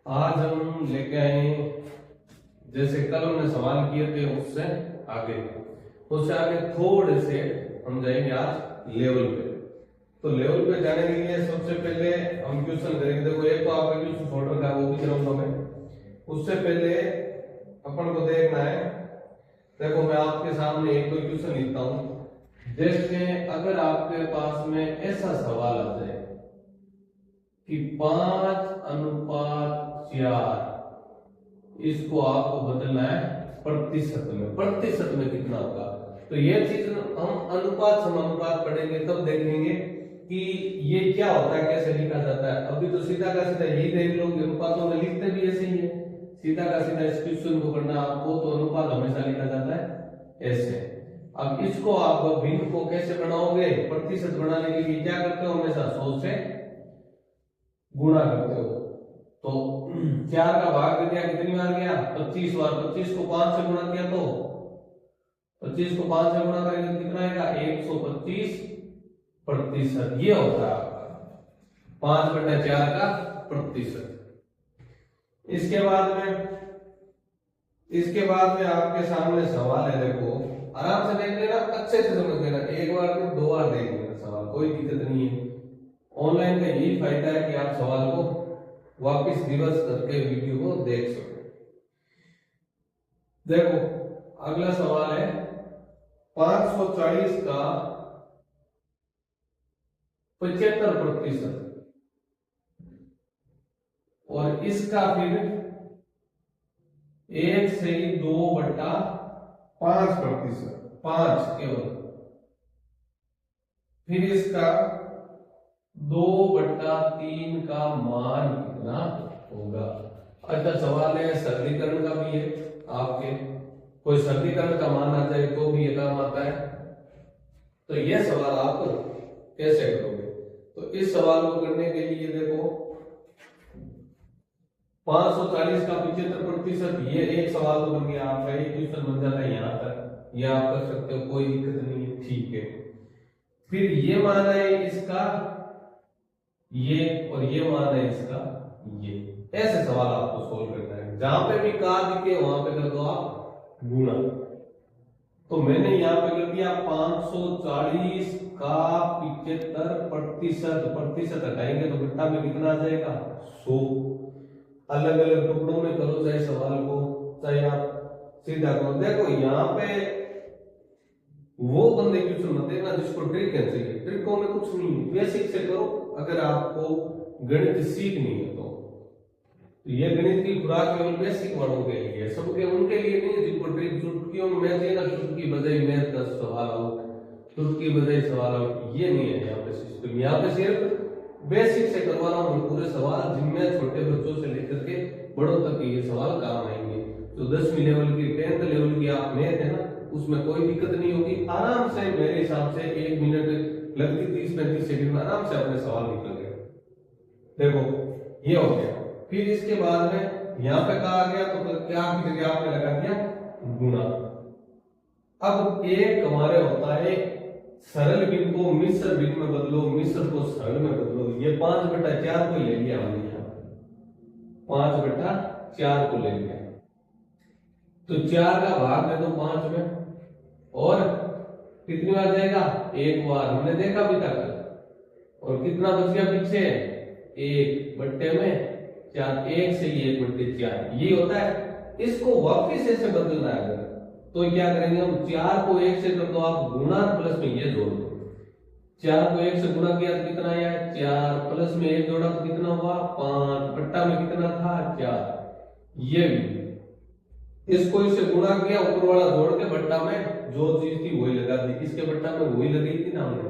आज हम लेके आए जैसे कल हमने सवाल किए थे उससे आगे थोड़े से हम जाएंगे आज लेवल पे। तो लेवल पे जाने के लिए सबसे पहले हम क्वेश्चन करेंगे। देखो एक तो आपका क्वेश्चन फोल्डर का वो भी चलाऊंगा मैं। उससे पहले अपन को देखना है, देखो मैं आपके सामने एक दो क्वेश्चन लिखता हूँ। जैसे अगर आपके पास में ऐसा सवाल आ जाए कि 5:4 इसको आपको बदलना है प्रतिशत में कितना होगा। तो ये चीज हम अनुपात समानुपात पढ़ेंगे तब देखेंगे कि ये क्या होता है, कैसे लिखा जाता है। अभी तो सीधा का सीधा यही देख लो, अनुपातों में लिखते भी ऐसे ही है। सीधा का सीधा इस क्वेश्चन को करना आपको, तो अनुपात हमेशा लिखा जाता है ऐसे। अब इसको आप भिन्न को कैसे बनाओगे, प्रतिशत बनाने के लिए क्या करते हो, हमेशा 100 से गुणा करते हो। तो 4 का भाग कर दिया, कितनी बार गया 25 बार। 25 को 5 से गुणा किया तो 25 को 5 से गुणा करेंगे तो कितना आएगा 125 प्रतिशत। ये होता है आपका 5/4 का प्रतिशत। इसके बाद में आपके सामने सवाल है। देखो आराम से देख लेना, अच्छे से समझ लेना। एक बार में 2 बार देख लेना सवाल, कोई दिक्कत नहीं है। ऑनलाइन का यही फायदा है कि आप सवाल को वापस रिवर्स करके वीडियो को देख सको। देखो अगला सवाल है 540 का 75% और इसका फिर 1 से 2/5%, 5 केवल। फिर इसका 2/3 का मान कितना होगा। अच्छा सवाल है सरलीकरण का भी है। आपके कोई सरलीकरण का मान आ जाए तो भी ये काम आता है। तो यह सवाल आप कैसे करोगे, तो इस सवाल को करने के लिए देखो 540 का 75%, ये एक सवाल तो बन गया आपका। एक क्वेश्चन बन जाता है यहाँ तक, ये आप कर सकते हो, कोई दिक्कत नहीं है, ठीक है। फिर ये मान है इसका ये, और ये मान है इसका ये। ऐसे सवाल आपको सोल्व करना है। जहां पे भी का दिखे वहां पे कर दो आप गुणा। तो मैंने यहाँ पे कर दिया 540 का 75%, प्रतिशत हटाएंगे तो घटा में कितना आ जाएगा 100। अलग अलग टुकड़ों में करो चाहे सवाल को, चाहे आप सीधा करो। देखो यहाँ पे वो बंदे क्वेश्चन मत देना जिसको ट्रिक है चाहिए। ट्रिकों में कुछ नहीं है, बेसिक से करो। अगर आपको गणित सीखनी है तो ये गणित की खुराक केवल बेसिक वालों के लिए है, सबके उनके लिए नहीं जिनको ट्रिक चुटकियों में मैथ देना, चुटकी बजाई मैथ का सवाल हो, चुटकी बजाई सवाल हो, ये नहीं है यहाँ पे सिस्टम। यहाँ पे सिर्फ बेसिक से करवा रहा हूँ पूरे सवाल, जिनमें छोटे बच्चों से लेकर के बड़ों तक ये सवाल काम आएंगे। तो 10वीं लेवल की 10th लेवल की आप मैथ है ना, उसमें कोई दिक्कत नहीं होगी। आराम से मेरे हिसाब से 1 मिनट लगती, 30-35 सेकंड में आराम से अपने सवाल निकल गए। देखो ये हो गया। फिर इसके बाद में यहाँ पे कहा गया तो क्या की जगह आपने लगा दिया गुणा। अब एक हमारे होता है सरल भिन्न को मिश्र भिन्न में बदलो, मिश्र को सरल में बदलो। ये 5/4 को ले लिया हमने, यहाँ 5/4 को ले लिया। तो 4 का भाग दे दो 5 में, और कितनी बार जाएगा 1 बार, हमने देखा अभी तक। और कितना बच गया पीछे 1/4, 1 से 1/4 ये होता है। इसको वापिस ऐसे बदलना है तो क्या करेंगे हम, 4 को 1 से कर दो आप गुणा, प्लस में ये जोड़ दो। 4 को 1 से गुणा किया तो कितना आया 4, प्लस में 1 जोड़ा तो कितना हुआ 5, बट्टा में कितना था 4। ये भी इसको इससे गुणा किया, ऊपर वाला जोड़ के बट्टा में जो चीज थी वही लगा दी। इसके बट्टा में वही लगी थी ना हमने।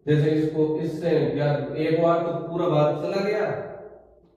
जैसे इसको इससे क्या, एक बार तो पूरा भाग चला गया,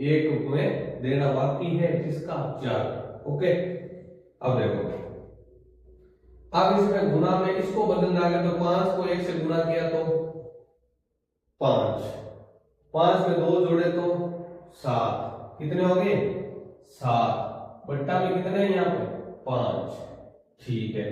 एक में देना बाकी है किसका 4। ओके अब देखो, अब इसमें गुणा में इसको बदलना है तो 5 को 1 से गुणा किया तो 5, 5 में 2 जोड़े तो 7, कितने हो गए 7, बट्टा में कितने हैं यहाँ पे 5, ठीक है।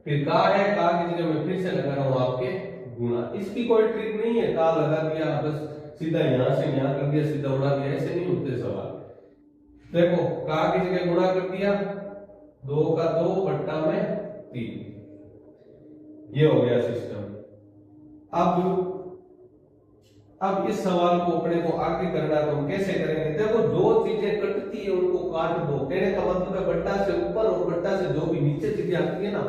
फिर का है, का की जगह मैं फिर से लगा रहा हूं आपके गुणा। इसकी कोई ट्रिक नहीं है, का लगा दिया बस सीधा यहां से यहां कर दिया, सीधा उड़ा दिया, ऐसे नहीं होते सवाल। देखो का की जगह गुणा कर दिया, 2 का 2 बट्टा में 3, ये हो गया सिस्टम। अब इस सवाल को अपने को आगे करना तो हम कैसे करेंगे? देखो जो चीजें कटती है उनको काट दो, कहने का मतलब है बट्टा से ऊपर और बट्टा से जो भी नीचे चीजें आती है ना,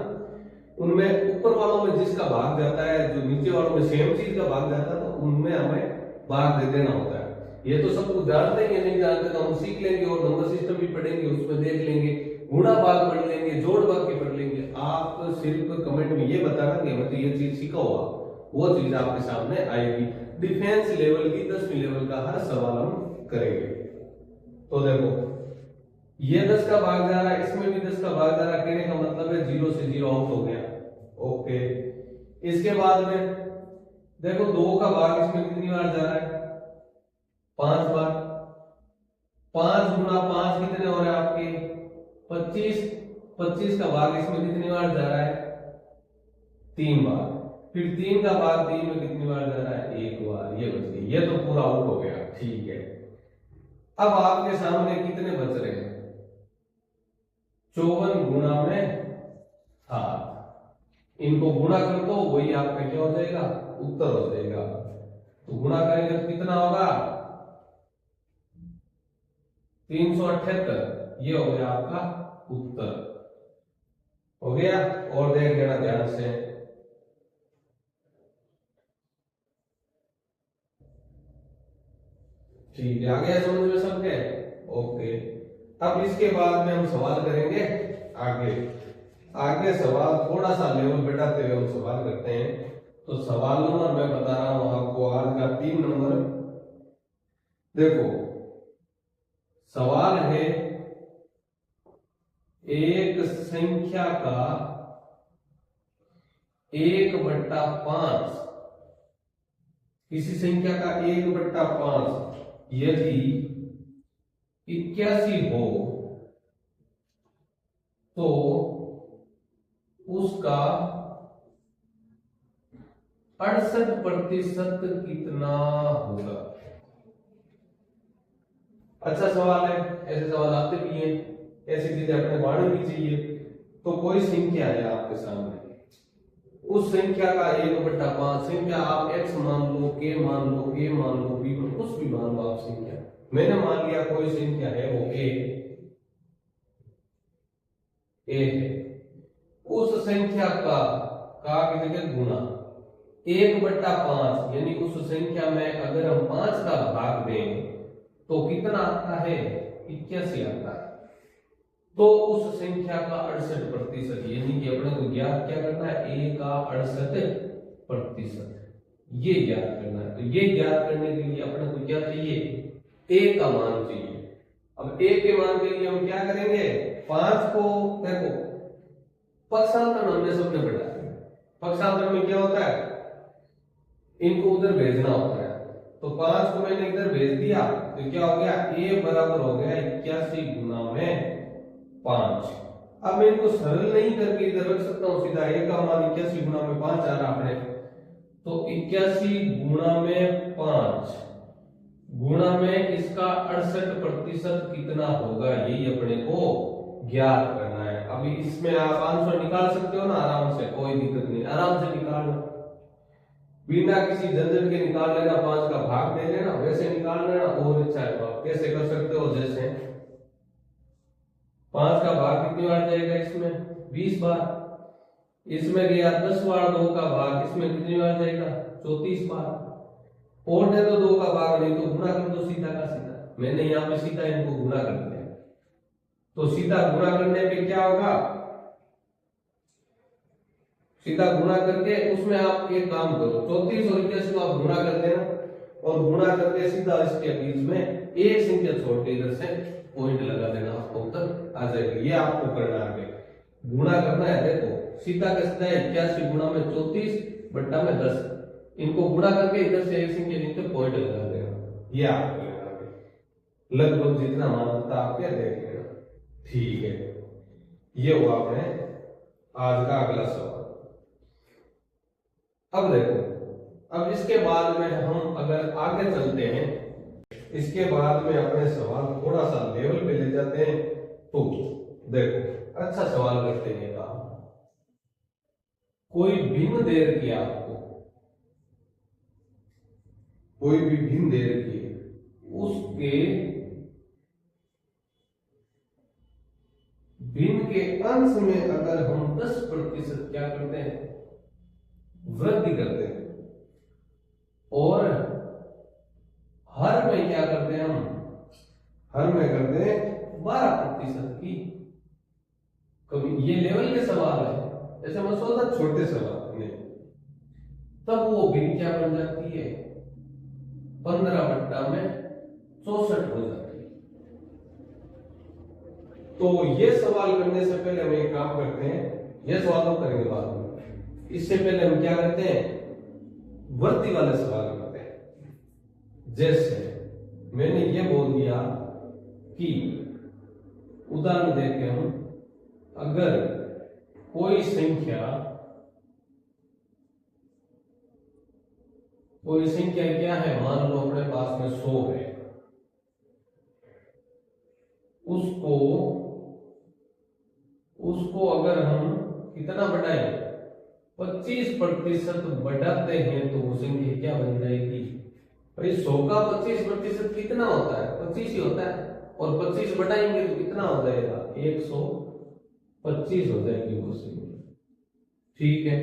उनमें ऊपर वालों में जिसका भाग जाता है, जो नीचे वालों में सेम चीज का भाग जाता है, तो उनमें हमें भाग दे देना होता है। ये तो सब कुछ जानते ही नहीं जानते तो हम सीख लेंगे, और नंबर सिस्टम भी पढ़ेंगे, उसमें देख लेंगे, गुणा भाग पढ़ लेंगे, जोड़ भाग भी पढ़ लेंगे। आप सिर्फ कमेंट में ये बताना कि हमें तो ये चीज सीखा हुआ, वो चीज आपके सामने आएगी। डिफेंस लेवल की 10वीं लेवल का हर सवाल हम करेंगे। तो देखो ये 10 का भाग जा रहा है, इसमें भी 10 का भाग जा रहा है, कहने का मतलब है 0 से 0 आउट हो गया। ओके, इसके बाद में देखो 2 का भाग इसमें कितनी बार जा रहा है? 5 बार। 5 गुना 5 कितने हो रहे हैं आपके? 25। 25 का भाग इसमें कितनी बार जा रहा है? 3 बार। फिर 3 का भाग 3 में कितनी बार जा रहा है? 1 बार। ये बच गई, ये तो पूरा आउट हो गया। ठीक है, अब आपके सामने कितने बच रहे हैं? 54 गुना में 7। इनको गुणा कर दो, वही आपका क्या हो जाएगा? उत्तर हो जाएगा। तो गुणा करेंगे तो कितना होगा? 378। ये हो गया आपका उत्तर। हो गया? और देख लेना ध्यान से। ठीक है, आ गया समझ में सबके? ओके, अब इसके बाद में हम सवाल करेंगे आगे। आगे सवाल थोड़ा सा लेवल बढ़ाते हुए हम सवाल करते हैं। तो सवाल नंबर मैं बता रहा हूं आपको आज का 3 नंबर। देखो सवाल है, एक संख्या का 1/5, किसी संख्या का 1/5 यदि 81 हो तो उसका 68% कितना होगा? अच्छा सवाल है, ऐसे सवाल आते भी हैं, ऐसी चीजें अपने को आनी भी चाहिए। तो कोई संख्या है आपके सामने, उस संख्या का 1/5, संख्या आप x मान लो, k मान लो, a मान लो, b मान लो, कुछ भी मान लो आप संख्या। मैंने मान लिया कोई संख्या है वो a है। उस संख्या का की जगह गुना 1/5, यानी उस संख्या में अगर हम 5 का भाग दें तो कितना आता है? 81 आता है। तो उस संख्या का 68%, यानी कि अपने को ज्ञात क्या करना है? a का 68%, ये ज्ञात करना है। तो ये ज्ञात करने के लिए अपने को क्या चाहिए? a का मान चाहिए। अब a के मान के लिए हम क्या करेंगे? 5 को देखो, पक्षांतर हमने सबने पढ़ा है। पक्षांतर में क्या होता है? इनको उधर भेजना होता है। तो 5 को मैंने इधर भेज दिया तो क्या हो गया? a बराबर हो गया 81 गुना में 5। अब मैं इनको सरल नहीं करके इधर रख सकता हूं सीधा। a का मान 81 गुना में 5 आ रहा अपने, तो 81 गुना में 5 गुना में इसका 68% कितना होगा, यही अपने को ज्ञात करना है। अभी इसमें आप आंसर निकाल सकते हो ना आराम से, कोई दिक्कत नहीं, आराम से निकाल लो, बिना किसी झंझट के निकाल लेना। 5 का भाग दे लेना, वैसे निकाल लेना और अच्छा है। तो आप कैसे कर सकते हो? जैसे 5 का भाग कितनी बार जाएगा? इसमें 20 बार। इसमें गया 10 बार 2 का भाग, इसमें कितनी बार जाएगा? 34 बार। और दे दो 2 का भाग, नहीं तो गुणा कर दो सीधा का सीधा। मैंने यहाँ पे सीधा इनको गुणा कर दिया, तो सीधा गुणा करने पे क्या होगा? सीधा गुणा करके उसमें आप एक काम करो, 34 और 81 को आप गुणा कर देना, और गुणा करके सीधा इसके बीच में एक संख्या छोड़ के इधर से पॉइंट लगा देना, आपको उत्तर आ जाएगा। ये आपको करना है, गुणा करना है। देखो सीधा का सीधा 81 गुणा में 34 बट्टा में 10, इनको गुणा करके इधर से एक संख्या नीचे पॉइंट लगा देना। ये आपको लगभग जितना मान आता आप क्या देख लेना। ठीक है, ये हुआ अपने आज का अगला सवाल। अब देखो, अब इसके बाद में हम अगर आगे चलते हैं, इसके बाद में अपने सवाल थोड़ा सा लेवल पे ले देखो अच्छा सवाल करते हैं काम। कोई भिन्न दे रखी है आपको, कोई भी भिन्न दे रखी है, उसके भिन्न के अंश में अगर हम 10% क्या करते हैं, वृद्धि करते हैं, और हर में क्या करते हैं हम, हर में करते हैं 12% की। कभी ये लेवल के सवाल है, जैसे मैं सोचा छोटे सवाल नहीं, तब वो भिन्न क्या बन जाती है, 15/64 हो जाती है। तो ये सवाल करने से पहले हम एक काम करते हैं, ये सवाल हम करेंगे बाद में, इससे पहले हम क्या करते हैं, वृद्धि वाले सवाल करते हैं। जैसे मैंने ये बोल दिया कि उदाहरण देके हम, अगर कोई संख्या क्या है, मान लो अपने पास में 100 है, उसको अगर हम कितना बढ़ाएं, 25% बढ़ाते हैं, तो वो संख्या क्या बन जाएगी भाई, 100 का 25% कितना होता है, 25 ही होता है, और 25 बढ़ाएंगे तो कितना हो जाएगा, 125 हो जाएगी वो संख्या। ठीक है,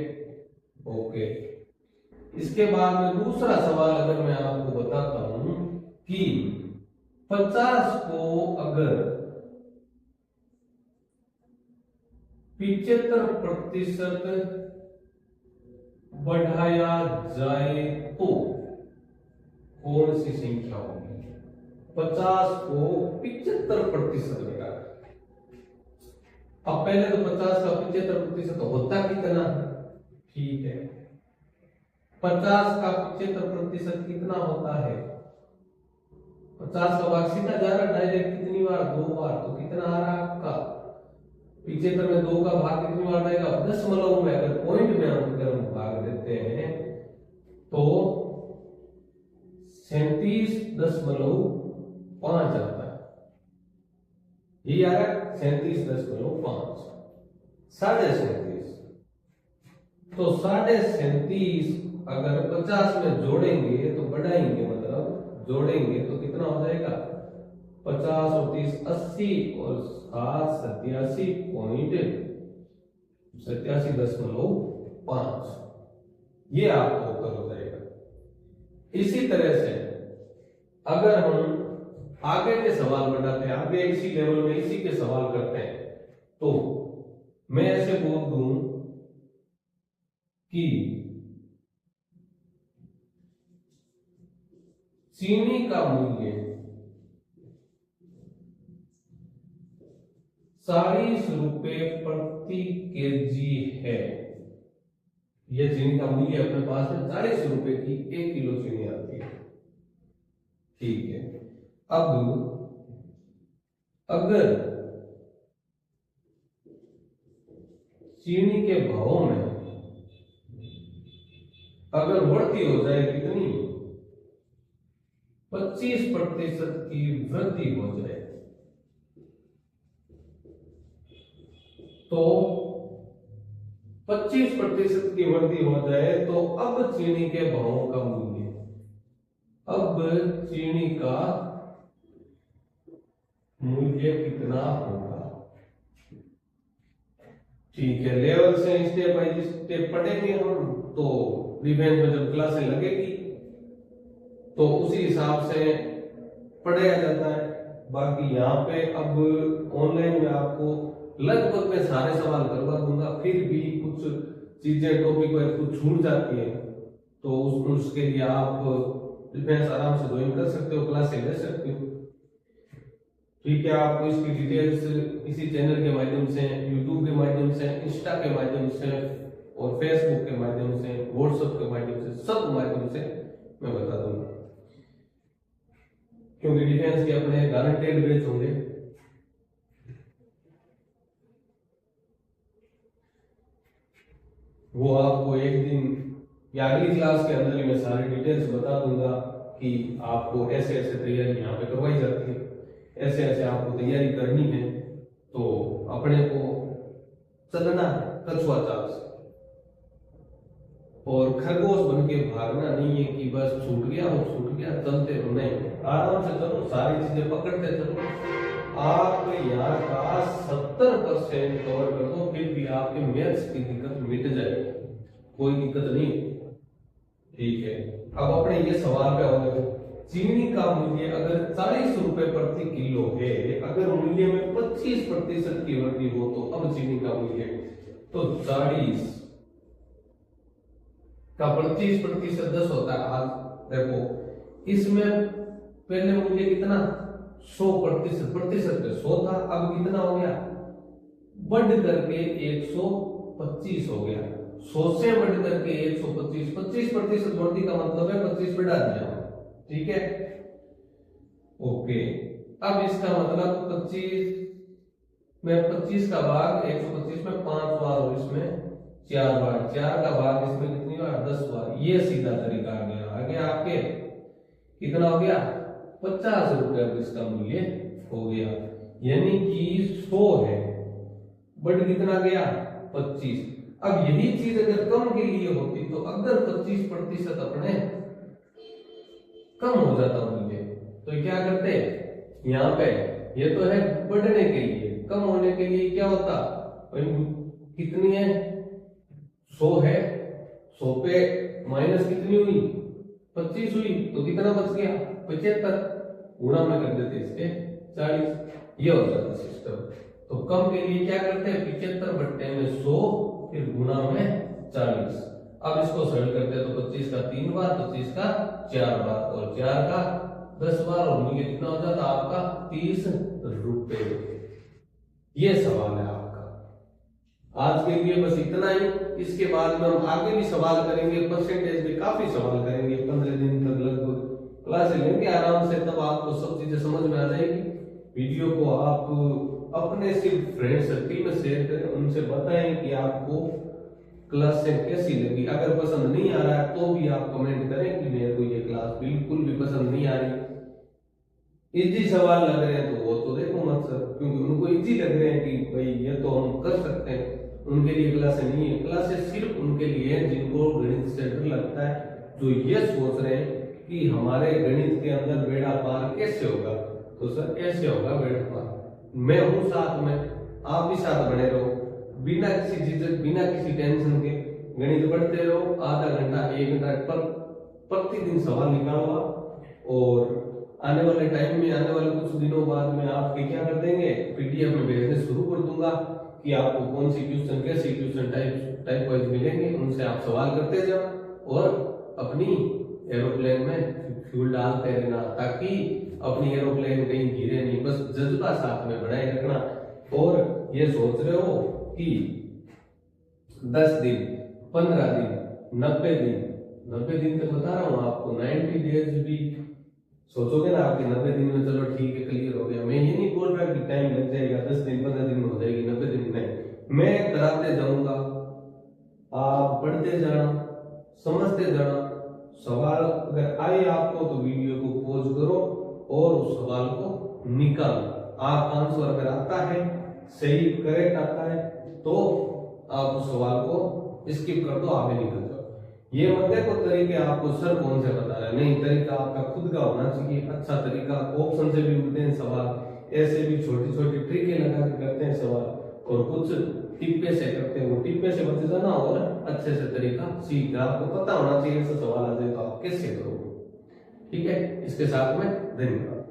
ओके। इसके बाद में दूसरा सवाल अगर मैं आपको बताता हूं कि 50 को अगर 75% बढ़ाया जाए तो कौन सी संख्या होगी। 50 को 75% बढ़ाया, अब पहले तो 50 का 75% होता कितना, ठीक है, 50 का 75% कितना होता है, 50 का भाग सीधा जा रहा डायरेक्ट कितनी बार, 2 बार, तो कितना आ रहा है आपका 75 में 2 का भाग कितनी बार आएगा, दशमलव में, अगर पॉइंट में हम अगर भाग देते हैं तो 37.5 आता है, ये आ रहा है 37.5, 37.5, तो 37.5 अगर 50 में जोड़ेंगे तो बढ़ाएंगे, मतलब जोड़ेंगे तो कितना हो जाएगा, 50 और 30 80 और 7 87.5, ये आपको उत्तर हो जाएगा। इसी तरह से अगर हम आगे के सवाल बढ़ाते हैं, आगे इसी लेवल में इसी के सवाल करते हैं, तो मैं ऐसे बोल दूं कि चीनी का मूल्य 40 रुपए प्रति केजी है, यह चीनी का मूल्य अपने पास है 40 रुपए की 1 किलो चीनी आती है, ठीक है। अब अगर चीनी के भाव में अगर बढ़ती हो जाए कितनी, 25% की वृद्धि हो जाए, तो 25% की वृद्धि हो जाए तो अब चीनी के भावों का मूल्य, अब चीनी का मूल्य कितना होगा, ठीक है। लेवल से स्टेप बाय स्टेप पढ़ेंगे हम, तो डिफेंस में जब क्लासें लगेगी तो उसी हिसाब से पढ़ाया जाता है। बाकी यहाँ पे अब ऑनलाइन में आपको लगभग मैं सारे सवाल करवा दूंगा, फिर भी कुछ चीजें टॉपिक वाइज कुछ छूट जाती है, तो उसके लिए आप डिफेंस आराम से ज्वाइन कर सकते हो, क्लासें ले सकते हो, ठीक है। आपको इसकी डिटेल्स इसी चैनल के माध्यम से, यूट्यूब के माध्यम से, इंस्टा के माध्यम से और फेसबुक के माध्यम से, व्हाट्सएप के माध्यम से, सब माध्यम से मैं बता दूंगा, क्योंकि डिफेंस के अपने गारंटेड बैच होंगे। वो आपको एक दिन या अगली क्लास के अंदर ही मैं सारी डिटेल्स बता दूंगा कि आपको ऐसे ऐसे तैयारी यहाँ पे करवाई जाती है, ऐसे ऐसे आपको तैयारी करनी है, तो अपने को चलना कछुआ चाल से, और खरगोश बन के भागना नहीं है कि बस छूट गया वो छूट गया, चलते रहो, नहीं, आराम से चलो, सारी चीजें पकड़ते चलो। आप यहाँ का 70% कवर कर दो, फिर भी आपके मैथ्स की दिक्कत मिट जाएगी, कोई दिक्कत नहीं। ठीक है, अब अपने ये सवाल पे आओगे, चीनी का मूल्य अगर 40 रुपए प्रति किलो है, अगर मूल्य में 25% की वृद्धि हो तो अब चीनी का मूल्य, तो 40 का 25% 10 होता है। आज देखो इसमें पहले मूल्य कितना 100% पे 100 था, अब कितना हो गया, बढ़ करके 125 हो गया, 100 से बढ़ करके 125, 25% वृद्धि का मतलब है 25 बढ़ा दिया। ठीक है, ओके, अब इसका मतलब 25 में 25 का भाग 125 में 5 बार और इसमें 4 बार, 4 का भाग इसमें कितनी बार 10 बार। ये सीधा तरीका आ गया, आगे आपके कितना हो गया 50 रुपए, अब इसका मूल्य हो गया, यानी कि 100 है, बढ़ कितना गया 25। अब यही चीज अगर कम के लिए होती तो अगर 25% अपने कम हो जाता मूल्य, तो क्या करते यहाँ पे, ये तो है बढ़ने के लिए, कम होने के लिए क्या होता, कितनी है 100 है, 100 पे माइनस कितनी हुई 25 हुई, तो कितना बच गया 75, गुणा में कर देते इसके 40, ये हो जाता सिस्टम। तो कम के लिए क्या करते हैं 75 बट्टे में 100 फिर गुणा में 40। अब इसको सरल करते हैं तो 25 का 3 बार, 25 का 4 बार और 4 का 10 बार, और मूल्य कितना हो जाता आपका 30 रुपए। ये सवाल है आपका। आज के लिए बस इतना ही, इसके बाद में हम आगे भी सवाल करेंगे, परसेंटेज भी काफी सवाल करेंगे, 15 दिन तक लगभग क्लास लेंगे आराम से, तब आपको सब चीजें समझ में आ जाएगी। वीडियो को आप अपने सिर्फ फ्रेंड सर्किल में शेयर करें, उनसे बताएं कि आपको क्लास से कैसी लगी। अगर पसंद नहीं आ रहा है तो भी आप कमेंट करें कि मेरे को ये क्लास बिल्कुल भी पसंद नहीं आ रही। इजी सवाल लग रहे हैं तो वो तो देखो मत सर, क्योंकि उनको इजी लग रहे हैं कि भाई ये तो हम कर सकते हैं, उनके लिए क्लासें नहीं है। क्लासेस सिर्फ उनके लिए है जिनको गणित से डर लगता है, जो ये सोच रहे हैं कि हमारे गणित के अंदर बेड़ा पार कैसे होगा। तो सर कैसे होगा बेड़ा पार, मैं हूं साथ में, आप भी साथ बने रहो, बिना किसी झिझक बिना किसी टेंशन के गणित पढ़ते रहो, आधा घंटा 1 घंटा पर प्रतिदिन सवाल निकालो। और आने वाले टाइम में, आने वाले कुछ दिनों बाद में आपके क्या कर देंगे, पीडीएफ में भेजने शुरू कर दूंगा कि आपको कौन सी क्वेश्चन, कैसे क्वेश्चन टाइप वाइज मिलेंगे, उनसे आप सवाल करते जाओ और अपनी एरोप्लेन में फ्यूल डालते रहना, ताकि अपनी एरोप्लेन कहीं गिरे नहीं, बस जज्बा साथ में बनाए रखना। और ये सोच रहे हो कि 10 दिन 15 दिन 90 दिन तक बता रहा हूँ आपको, 90 डेज भी सोचोगे ना आपके 90 दिन में चलो ठीक है क्लियर हो गया। मैं ये नहीं बोल रहा कि टाइम लग जाएगा, 10 दिन 15 दिन में हो जाएगी, 90 दिन नहीं, मैं कराते जाऊंगा, आप पढ़ते जाना, समझते जाना। सवाल अगर आए आपको तो वीडियो को पॉज करो और उस सवाल को निकालो। आप आंसर अगर आता है सही करेक्ट आता है तो आप उस सवाल को स्किप कर दो, आगे निकल जाओ। ये मत देखो तरीके आपको सर कौन से बता रहा है, नहीं, तरीका आपका खुद का होना चाहिए, अच्छा तरीका। ऑप्शन से भी उठते हैं सवाल, ऐसे भी छोटी छोटी ट्रिकें लगा के करते हैं सवाल, और कुछ टिप्पे से करते हैं, वो टिप्पे से बच जाना और अच्छे से तरीका सीख, आपको पता होना चाहिए ऐसा सवाल आ जाए तो आप कैसे करोगे। ठीक है, इसके साथ में धन्यवाद।